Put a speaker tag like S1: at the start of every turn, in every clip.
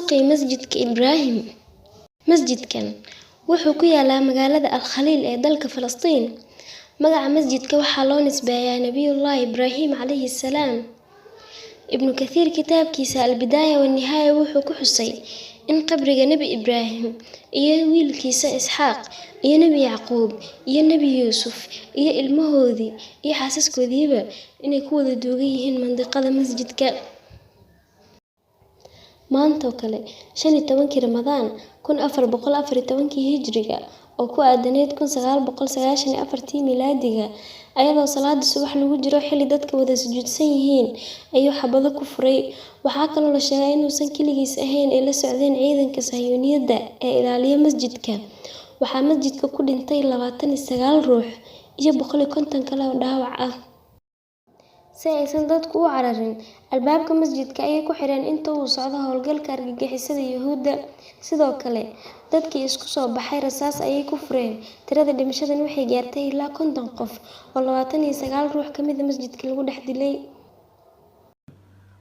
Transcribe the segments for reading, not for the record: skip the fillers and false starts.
S1: Xasuuqii Masjidka Ibraahim. Masjidkan wuxuu ku yaalaa magaalada Al-Khaliil ee dalka Falastiin. Magaca masjidka waxaa loo nisbeeyaa Nabiyullaahi Ibraahim calayhi salaam. Ibnu Kathiir kitaabkiisa Al-Bidaaya wa Nihaaya wuxuu ku xusay in qabriga Nebi Ibraahim iyo wiilkiisa Isxaaq iyo Nebi Yacquub iyo Nebi Yuusuf iyo ilmahoodii iyo xaasaskoodiiba inay ku wada duugan yihiin mandiqada masjidka. Maanta oo kale 15 Ramadaan 1414 Hijriga oo ku aadaneyd 1994 Miilaadiga ayadoo salaada subax lagu jiro xilli dadka wada sujuudsan yihiin ayuu xabado ku furay. Waxaa kaloo la sheegay inuusan kaligiis ahayn ee la socdeen ciidanka Sahyuuniyadda ee ilaaliya masjidka. Waxaa masjidka ku dhintay 29 ruux iyo 150 kale oo dhaawac ah. Si aysan dadku u cararin, albaabka masjidka ayay ku xireen inta uu socdo howlgalka argagixisada Yuhuudda. Sidoo kale, dadkii isku soo baxay rasaas ayay ku fureen. Tirada dhimashadan waxay gaartay ilaa 50 qof oo 29 ruux ka mid ah masjidka lagu dhex dilay.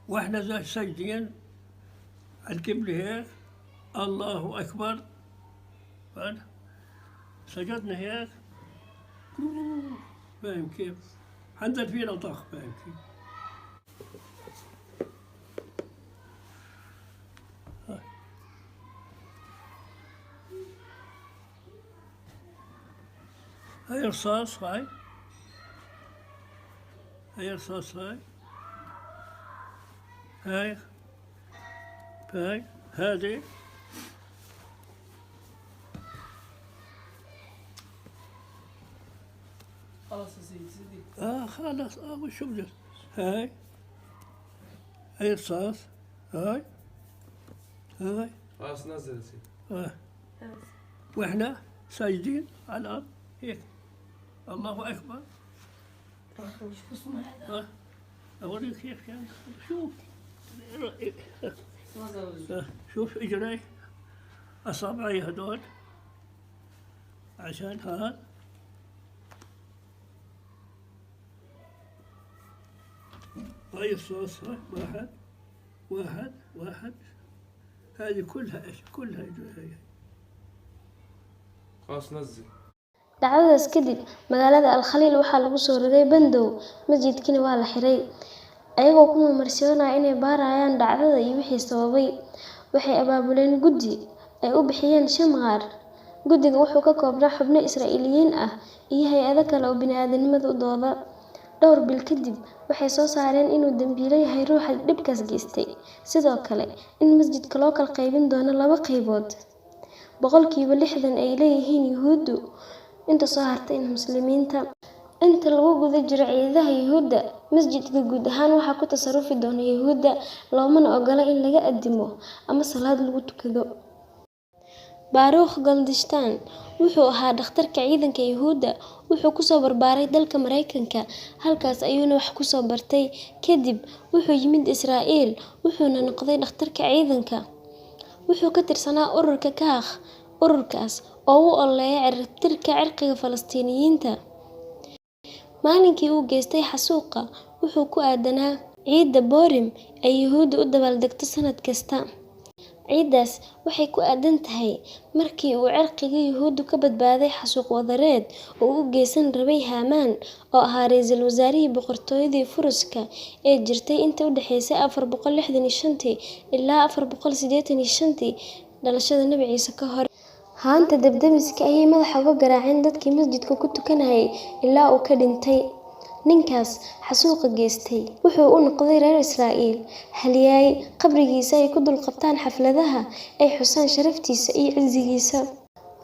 S2: واحنا ساجدين القبلة هيك الله أكبر سجدنا هيك فاهم كيف؟ حنزل فينا طخ فاهم كيف؟ هاي رصاص هاي رصاص هاي هذه
S3: خلاص يا سيدي
S2: خلاص وشو بدك هاي رصاص هاي
S3: خلاص نزل يا سيدي
S2: واحنا ساجدين على الارض هيك الله اكبر اوريك كيف كان شوف شوف اجري اصابعي هدول عشان هذا هاي الصوص واحد هذه كلها هي
S3: خلاص نزل
S1: Dhacdadaas kadib, magaalada Al-Khaliil waxaa lagu soo rogay bandow, masjidkina waa la xiray. Ayagoo ku marmarsiyoonaya inay baarayaan dhacdada iyo wixii sababay, waxay abaabuleen guddi ay u bixiyeen Shamgaar. Guddiga wuxuu ka koobnaa xubno Israa'iiliyiin ah iyo hay'ado kale oo bini'aadanimada u dooda. Dhowr bil kadib, waxay soo saareen inuu dambiile yahay ruuxa dhibkaas geystay. Sidoo kale, in masjidka loo kala qaybin doono 2 qaybood. 60% ay leeyihiin Yuhuuddu, inta soo hartay Muslimiinta. Inta lagu guda jiro ciidaha Yuhuudda, masjidka guud ahaan waxaa ku tasarufi doona Yuhuudda, loomana ogola in laga addimo ama salaad lagu tukado. Baruch Goldstein wuxuu ahaa dhakhtarka ciidanka Yuhuudda. Wuxuu ku soo barbaaray dalka Mareykanka, halkaas ayuuna wax ku soo bartay. Kadib wuxuu yimid Israa'iil, wuxuuna noqday dhakhtarka ciidanka. Wuxuu ka tirsanaa ururka Kaakh, ururkaas oo u ololeeya ciribtirka cirqiga Falastiiniyiinta. Maalinkii uu geystay xasuuqa, wuxuu ku aadanaa ciidda Purim ay Yuhuuddu u dabaaldegto sanad kasta. Ciidaas waxay ku aadan tahay markii uu cirqiga Yuhuuddu ka badbaaday xasuuq wadareed oo u geysan rabay Haamaan oo ahaa ra'iisul wasaarihii boqortooyadii Furuska ee jirtay inta u dhaxaysay 465 ilaa 485 dhalashada Nabi Ciise ka hor. Haanta dabdamiska ayay madaxa uga garaaceen dadkii masjidka ku tukanayay ilaa uu ka dhintay. Ninkaas xasuuqa geystay wuxuu u noqday reer Israa'iil halyeey, qabrigiisa ay ku dul qabtaan xafladaha ay xusaan sharaftiisa iyo cizigiisa.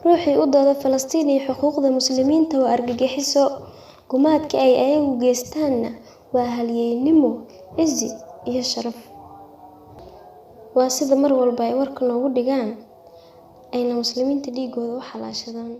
S1: Ruuxii u dooda Falastiin iyo xuquuqda Muslimiinta waa argagixiso. Gumaadka ay ayagu geystaanna waa halyeeynimo, cizi iyo sharaf. Waa sida mar walba ay warka noogu dhigaan ayna Muslimiinta dhiigooda u xalaashadaan.